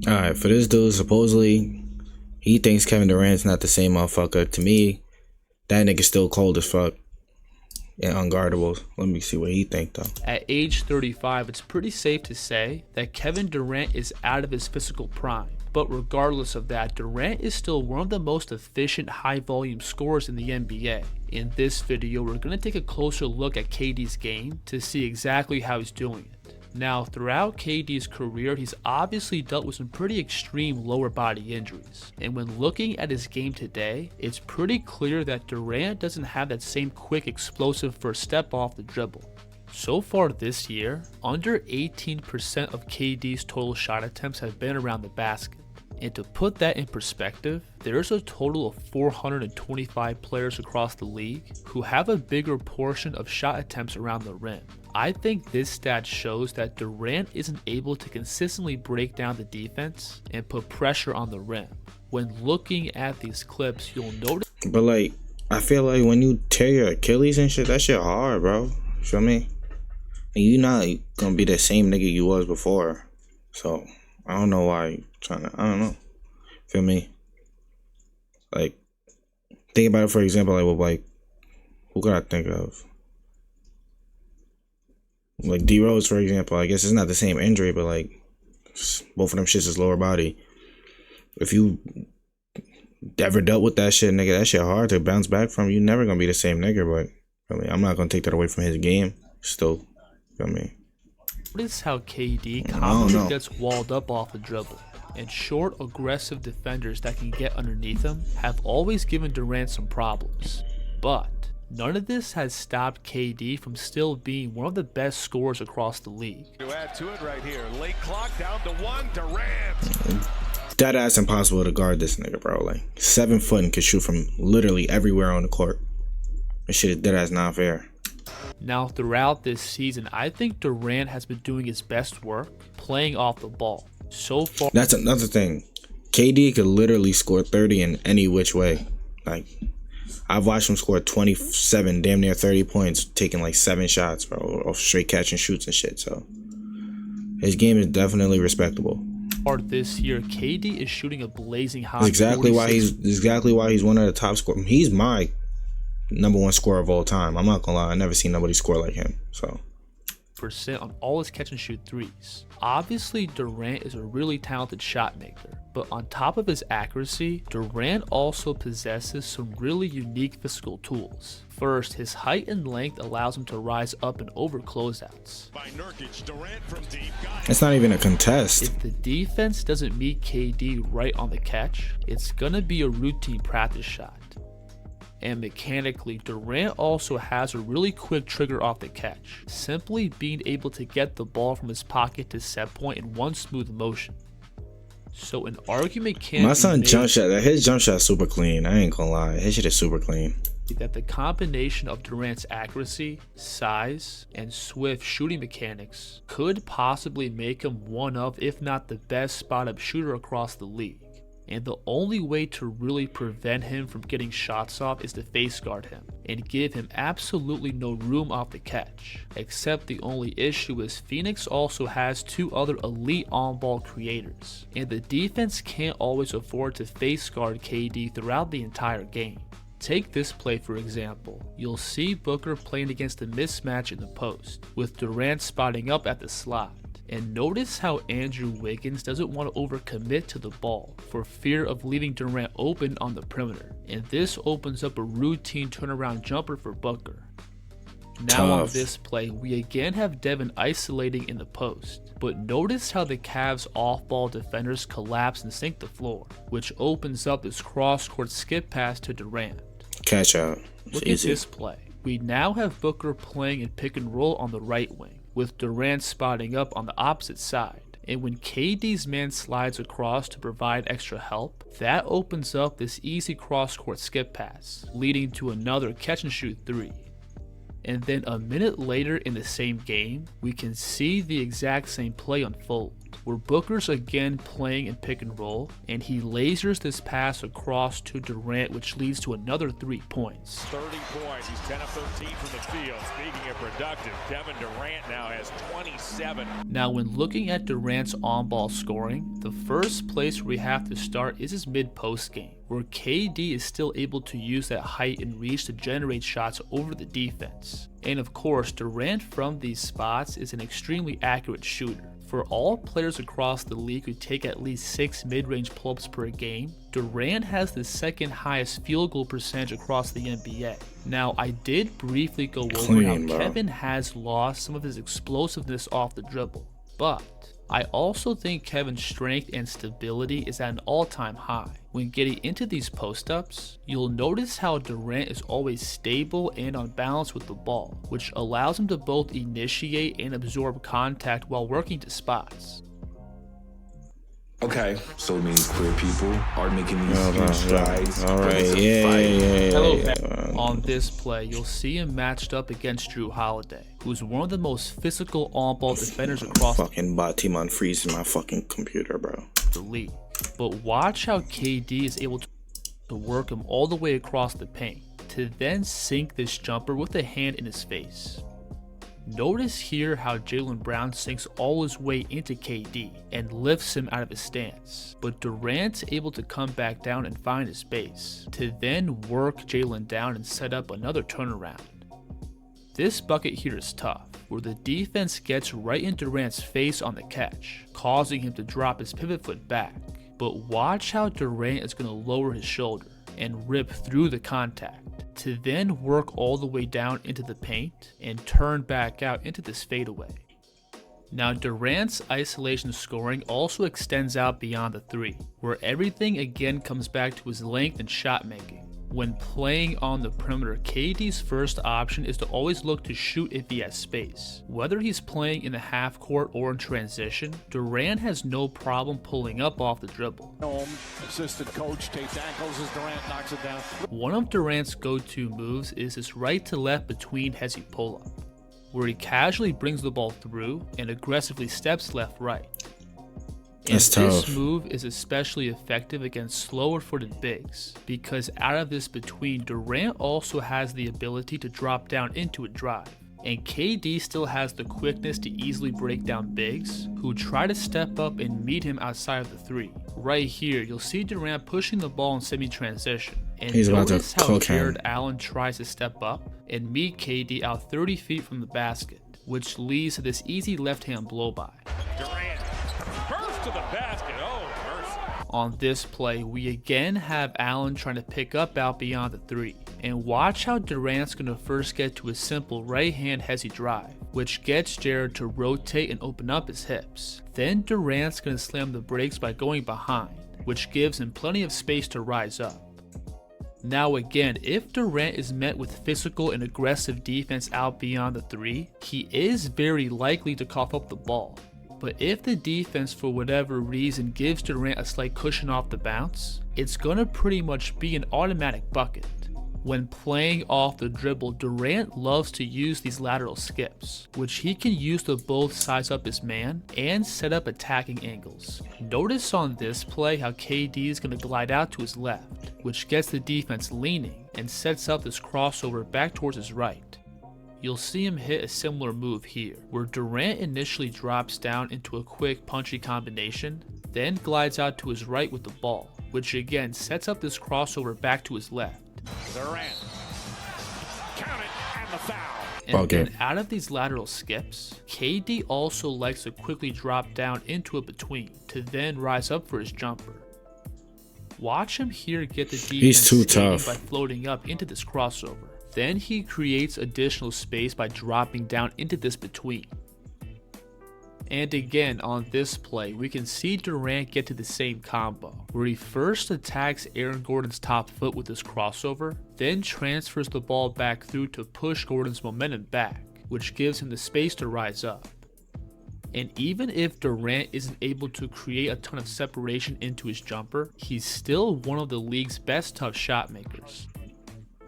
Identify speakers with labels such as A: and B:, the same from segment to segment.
A: Alright, for this dude, supposedly, he thinks Kevin Durant's not the same motherfucker. To me, that nigga's still cold as fuck and unguardable. Let me see what he think, though.
B: At age 35, it's pretty safe to say that Kevin Durant is out of his physical prime. But regardless of that, Durant is still one of the most efficient high-volume scorers in the NBA. In this video, we're going to take a closer look at KD's game to see exactly how he's doing it. Now, throughout KD's career, he's obviously dealt with some pretty extreme lower body injuries. And when looking at his game today, it's pretty clear that Durant doesn't have that same quick, explosive first step off the dribble. So far this year, under 18% of KD's total shot attempts have been around the basket. And to put that in perspective, there's a total of 425 players across the league who have a bigger portion of shot attempts around the rim. I think this stat shows that Durant isn't able to consistently break down the defense and put pressure on the rim. When looking at these clips, you'll notice.
A: But like, I feel like when you tear your Achilles and shit, that shit hard, bro. You feel me? And you not gonna be the same nigga you was before. So I don't know why you trying to. I don't know. Feel me? Like, think about it, for example, who could I think of? Like D Rose, for example. I guess it's not the same injury, but like both of them shits is lower body. If you ever dealt with that shit, nigga, that shit hard to bounce back from. You never gonna be the same nigga. But I mean, I'm not gonna take that away from his game. Still, feel me?
B: Notice how KD commonly gets walled up off the dribble, and short, aggressive defenders that can get underneath him have always given Durant some problems. But none of this has stopped KD from still being one of the best scorers across the league.
C: To add to it right here, late clock down to 1, Durant.
A: That ass impossible to guard this nigga, bro. Like 7 foot and can shoot from literally everywhere on the court. This shit is dead ass not fair.
B: Now, throughout this season, I think Durant has been doing his best work playing off the ball. So far,
A: that's another thing. KD could literally score 30 in any which way. Like, I've watched him score 27, damn near 30 points, taking like 7 shots, bro, off straight catch and shoots and shit. So his game is definitely respectable.
B: This year, KD is shooting a blazing hot.
A: That's exactly why he's one of the top scorers. He's my #1 scorer of all time. I'm not gonna lie, I never seen nobody score like him. So
B: % on all his catch and shoot threes. Obviously, Durant is a really talented shot maker, but on top of his accuracy, Durant also possesses some really unique physical tools. First, his height and length allows him to rise up and over closeouts.
A: It's not even a contest.
B: If the defense doesn't meet KD right on the catch, it's gonna be a routine practice shot. And mechanically, Durant also has a really quick trigger off the catch, simply being able to get the ball from his pocket to set point in one smooth motion. So an argument can't
A: My son
B: be
A: jump shot, his jump shot super clean. I ain't gonna lie, his shit is super clean.
B: That the combination of Durant's accuracy, size, and swift shooting mechanics could possibly make him one of, if not the best spot-up shooter across the league. And the only way to really prevent him from getting shots off is to face guard him and give him absolutely no room off the catch. Except the only issue is Phoenix also has 2 other elite on-ball creators, and the defense can't always afford to face guard KD throughout the entire game. Take this play for example. You'll see Booker playing against a mismatch in the post, with Durant spotting up at the slot. And notice how Andrew Wiggins doesn't want to overcommit to the ball for fear of leaving Durant open on the perimeter. And this opens up a routine turnaround jumper for Booker. Now on this play, we again have Devin isolating in the post. But notice how the Cavs off-ball defenders collapse and sink the floor, which opens up this cross-court skip pass to Durant.
A: Catch out.
B: Look at this play. We now have Booker playing in pick and roll on the right wing, with Durant spotting up on the opposite side. And when KD's man slides across to provide extra help, that opens up this easy cross-court skip pass, leading to another catch-and-shoot 3. And then a minute later in the same game, we can see the exact same play unfold. where Booker's again playing in pick and roll, and he lasers this pass across to Durant, which leads to another 3 points.
C: 30 points. He's 10 of 13 from the field. Speaking of productive, Kevin Durant now has 27.
B: Now, when looking at Durant's on-ball scoring, the first place where we have to start is his mid-post game, where KD is still able to use that height and reach to generate shots over the defense. And of course, Durant from these spots is an extremely accurate shooter. For all players across the league who take at least 6 mid-range pull-ups per game, Durant has the second highest field goal percentage across the NBA. Now, I did briefly go over how Kevin has lost some of his explosiveness off the dribble, but I also think Kevin's strength and stability is at an all-time high. When getting into these post-ups, you'll notice how Durant is always stable and on balance with the ball, which allows him to both initiate and absorb contact while working to spots.
D: Okay, so many queer people are making these huge strides.
A: Alright, yeah.
B: On this play, you'll see him matched up against Drew Holiday, who's one of the most physical on-ball defenders across
A: fucking bot team on freezing my fucking computer, bro.
B: the league. But watch how KD is able to work him all the way across the paint, to then sink this jumper with a hand in his face. Notice here how Jaylen Brown sinks all his weight into KD and lifts him out of his stance, but Durant's able to come back down and find his space, to then work Jaylen down and set up another turnaround. This bucket here is tough, where the defense gets right in Durant's face on the catch, causing him to drop his pivot foot back. But watch how Durant is going to lower his shoulder and rip through the contact, to then work all the way down into the paint and turn back out into this fadeaway. Now, Durant's isolation scoring also extends out beyond the 3, where everything again comes back to his length and shot making. When playing on the perimeter, KD's first option is to always look to shoot if he has space. Whether he's playing in the half court or in transition, Durant has no problem pulling up off the dribble.
C: Assistant coach takes ankles as Durant knocks it down.
B: One of Durant's go-to moves is his right to left between hezzy pull-up, where he casually brings the ball through and aggressively steps left-right. And this move is especially effective against slower-footed bigs, because out of this between, Durant also has the ability to drop down into a drive, and KD still has the quickness to easily break down bigs who try to step up and meet him outside of the 3. Right here, you'll see Durant pushing the ball in semi-transition, and notice how Jared Allen tries to step up and meet KD out 30 feet from the basket, which leads to this easy left-hand blow-by.
C: Durant first to the basket. Oh, mercy.
B: On this play, we again have Allen trying to pick up out beyond the 3. And watch how Durant's going to first get to a simple right-hand hezzy drive, which gets Jared to rotate and open up his hips. Then Durant's going to slam the brakes by going behind, which gives him plenty of space to rise up. Now again, if Durant is met with physical and aggressive defense out beyond the 3, he is very likely to cough up the ball. But if the defense for whatever reason gives Durant a slight cushion off the bounce, it's gonna pretty much be an automatic bucket. When playing off the dribble, Durant loves to use these lateral skips, which he can use to both size up his man and set up attacking angles. Notice on this play how KD is gonna glide out to his left, which gets the defense leaning and sets up this crossover back towards his right. You'll see him hit a similar move here, where Durant initially drops down into a quick punchy combination, then glides out to his right with the ball, which again sets up this crossover back to his left.
C: Durant. Count it, and the foul.
B: And then out of these lateral skips, KD also likes to quickly drop down into a between, to then rise up for his jumper. Watch him here get the defense by floating up into this crossover. Then he creates additional space by dropping down into this between. And again, on this play, we can see Durant get to the same combo, where he first attacks Aaron Gordon's top foot with his crossover, then transfers the ball back through to push Gordon's momentum back, which gives him the space to rise up. And even if Durant isn't able to create a ton of separation into his jumper, he's still one of the league's best tough shot makers.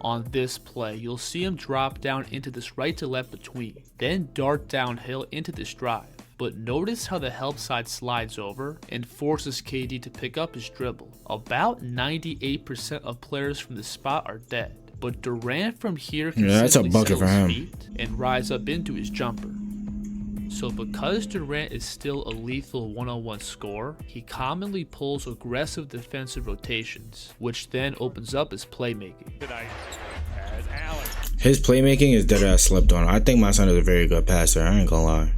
B: On this play, you'll see him drop down into this right to left between, then dart downhill into this drive, But notice how the help side slides over and forces KD to pick up his dribble. About 98% of players from this spot are dead, but Durant from here can
A: that's a
B: simply
A: bucket
B: settle
A: for him.
B: his feet and rise up into his jumper. So because Durant is still a lethal one-on-one scorer, he commonly pulls aggressive defensive rotations, which then opens up his playmaking.
C: Tonight as Allen
A: His playmaking is dead ass slept on. I think my son is a very good passer. I ain't gonna lie.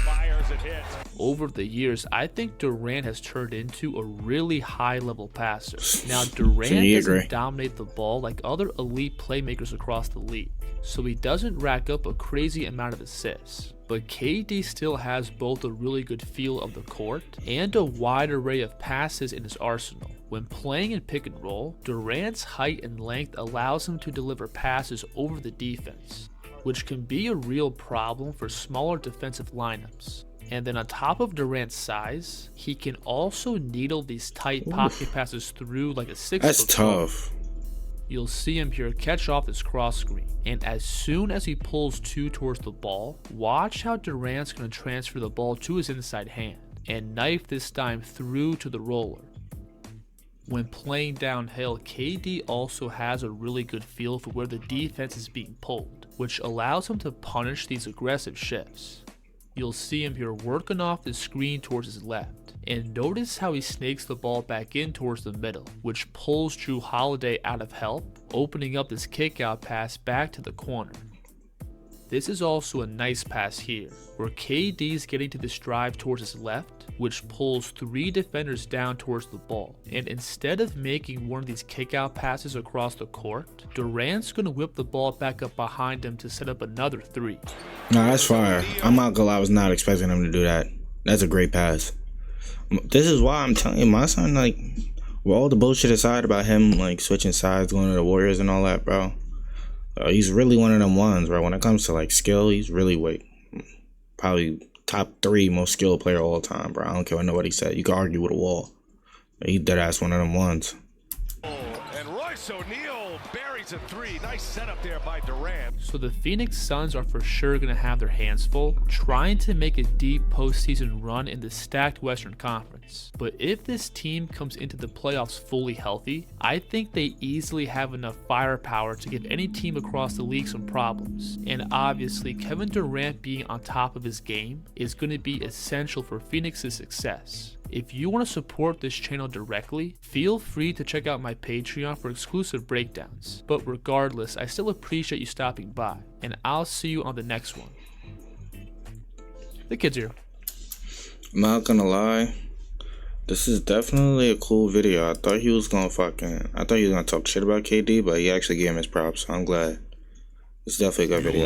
C: fires and hits.
B: Over the years, I think Durant has turned into a really high-level passer. Now, Durant
A: you
B: doesn't
A: agree?
B: dominate the ball like other elite playmakers across the league, so he doesn't rack up a crazy amount of assists. But KD still has both a really good feel of the court and a wide array of passes in his arsenal. When playing in pick and roll, Durant's height and length allows him to deliver passes over the defense, which can be a real problem for smaller defensive lineups. And then on top of Durant's size, he can also needle these tight pocket passes through like a 6'4".
A: That's tough.
B: You'll see him here catch off this cross screen, and as soon as he pulls two towards the ball, watch how Durant's going to transfer the ball to his inside hand and knife this dime through to the roller. When playing downhill, KD also has a really good feel for where the defense is being pulled, which allows him to punish these aggressive shifts. You'll see him here working off the screen towards his left, and notice how he snakes the ball back in towards the middle, which pulls Drew Holiday out of help, opening up this kick-out pass back to the corner. This is also a nice pass here, where KD's getting to this drive towards his left, which pulls three defenders down towards the ball, and instead of making one of these kick-out passes across the court, Durant's going to whip the ball back up behind him to set up another three.
A: Nah, that's fire. I'm not gonna lie, I was not expecting him to do that. That's a great pass. This is why I'm telling you, my son, like, with all the bullshit aside about him, like, switching sides, going to the Warriors and all that, bro, he's really one of them ones, bro. When it comes to, like, skill, he's really, probably top 3 most skilled player of all time, bro. I don't care what nobody said. You can argue with a wall. He dead ass one of them ones.
C: And Royce O'Neal buries a three. Nice setup there by Durant.
B: So the Phoenix Suns are for sure going to have their hands full trying to make a deep postseason run in the stacked Western Conference. But if this team comes into the playoffs fully healthy, I think they easily have enough firepower to give any team across the league some problems. And obviously, Kevin Durant being on top of his game is going to be essential for Phoenix's success. If you want to support this channel directly, feel free to check out my Patreon for exclusive breakdowns. But regardless, I still appreciate you stopping by, and I'll see you on the next one. The kid's here.
A: I'm not gonna lie, this is definitely a cool video. I thought he was gonna talk shit about KD, but he actually gave him his props, so I'm glad. It's definitely a good video.